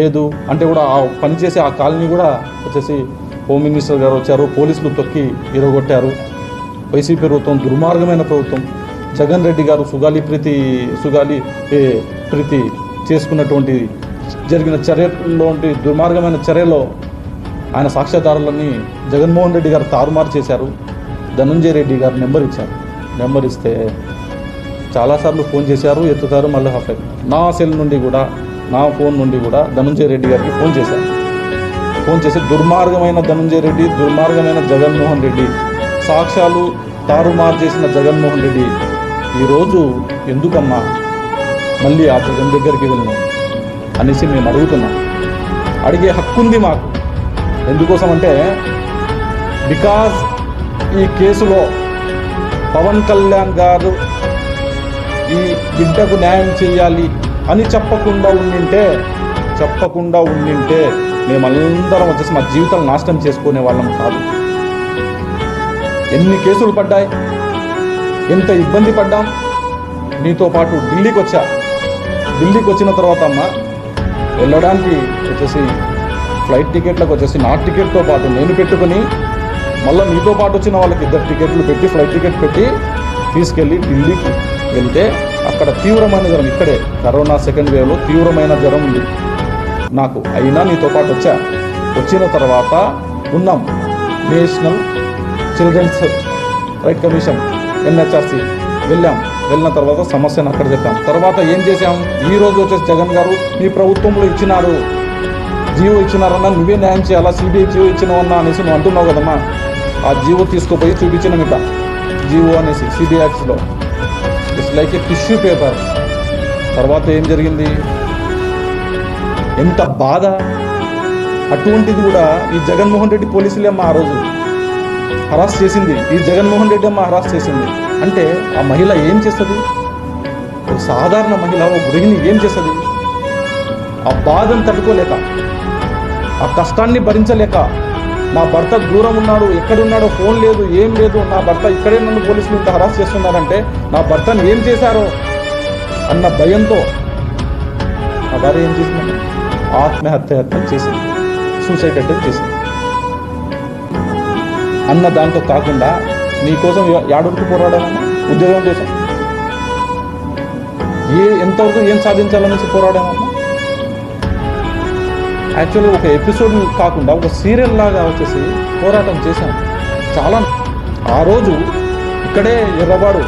లేదు అంటే కూడా ఆ పనిచేసే ఆ కాలనీ కూడా వచ్చేసి హోమ్ మినిస్టర్ గారు వచ్చారు, పోలీసులు తొక్కి ఇరగొట్టారు. వైసీపీ ప్రభుత్వం దుర్మార్గమైన ప్రభుత్వం. జగన్ రెడ్డి గారు సుగాలి ప్రీతి చేసుకున్నటువంటి జరిగిన చర్యలోంటి దుర్మార్గమైన చర్యలో ఆయన సాక్ష్యాధారాలన్నీ జగన్మోహన్ రెడ్డి గారు తారుమారు చేశారు. ధనంజయ రెడ్డి గారు నెంబర్ ఇచ్చారు. నెంబర్ ఇస్తే చాలాసార్లు ఫోన్ చేశారు, ఎత్తుతారు, మళ్ళీ హాఫ్ అయిపోయింది. నా సెల్ నుండి కూడా, నా ఫోన్ నుండి కూడా ధనంజయ రెడ్డి గారికి ఫోన్ చేశారు. ఫోన్ చేసి దుర్మార్గమైన ధనంజయ రెడ్డి, దుర్మార్గమైన జగన్మోహన్ రెడ్డి, సాక్ష్యాలు తారుమారు చేసిన జగన్మోహన్ రెడ్డి ఈరోజు ఎందుకమ్మా మళ్ళీ ఆ జగన్ దగ్గరికి వెళ్ళినాం అనేసి మేము అడుగుతున్నాం. అడిగే హక్కు ఉంది మాకు. ఎందుకోసం అంటే బికాజ్ ఈ కేసులో పవన్ కళ్యాణ్ గారు ఈ బిడ్డకు న్యాయం చేయాలి అని చెప్పకుండా ఉండింటే మేమందరం వచ్చేసి మా జీవితాలు నాశనం చేసుకునే వాళ్ళం కాదు. ఎన్ని కేసులు పడ్డాయి, ఎంత ఇబ్బంది పడ్డాం. నీతో పాటు ఢిల్లీకి వచ్చిన తర్వాత అమ్మ వెళ్ళడానికి వచ్చేసి ఫ్లైట్ టికెట్లకు వచ్చేసి నా టికెట్తో పాటు నేను పెట్టుకుని మళ్ళీ నీతో పాటు వచ్చిన వాళ్ళకి 2 టికెట్లు పెట్టి ఫ్లైట్ టికెట్ పెట్టి తీసుకెళ్ళి ఢిల్లీకి వెళ్తే అక్కడ తీవ్రమైన జ్వరం, ఇక్కడే కరోనా సెకండ్ వేవ్లో తీవ్రమైన జ్వరం ఉంది నాకు. అయినా నీతో పాటు వచ్చిన తర్వాత ఉన్నాం. National Children's Right Commission NHRC వెళ్ళిన తర్వాత సమస్యను అక్కడ చెప్పాం. తర్వాత ఏం చేశాం, ఈరోజు వచ్చేసి జగన్ గారు మీ ప్రభుత్వంలో ఇచ్చినారు, జీవో ఇచ్చినారన్నా, నువ్వే న్యాయం చేయాలా, CBI జీవో ఇచ్చినావన్నా అనేసి నువ్వు అంటున్నావు కదమ్మా. ఆ జీవో తీసుకుపోయి చూపించిన మిగతా జీవో అనేసి CBI యాక్ట్స్లో it's like a tissue paper. తర్వాత ఏం జరిగింది, ఎంత బాధ. అటువంటిది కూడా ఈ జగన్మోహన్ రెడ్డి పోలీసులే అమ్మ ఆ రోజు హరాస్ చేసింది, ఈ జగన్మోహన్ రెడ్డి అమ్మ హరాస్ చేసింది. అంటే ఆ మహిళ ఏం చేస్తుంది, ఒక సాధారణ మహిళ, ఒక గృహిణి ఏం చేస్తుంది? ఆ బాధను తట్టుకోలేక, ఆ కష్టాన్ని భరించలేక, నా భర్త దూరం ఉన్నాడు, ఎక్కడున్నాడో ఫోన్ లేదు, ఏం లేదు, నా భర్త ఇక్కడే నన్ను పోలీసులు ఇంత హరాస్ చేస్తున్నారంటే నా భర్తను ఏం చేశారో అన్న భయంతో ఆ భార్య ఏం చేసింది, ఆత్మహత్య చేసింది, సూసైడ్ అటెంప్ట్ చేసింది. అన్న దాంతో కాకుండా నీకోసం యాడొరకు పోరాడామన్నా, ఉద్యోగం కోసం ఎంతవరకు ఏం సాధించాలనేసి పోరాడామన్నా. యాక్చువల్గా ఒక ఎపిసోడ్ కాకుండా ఒక సీరియల్ లాగా వచ్చేసి పోరాటం చేశాం చాలా. ఆ రోజు ఇక్కడే ఎర్రబాడు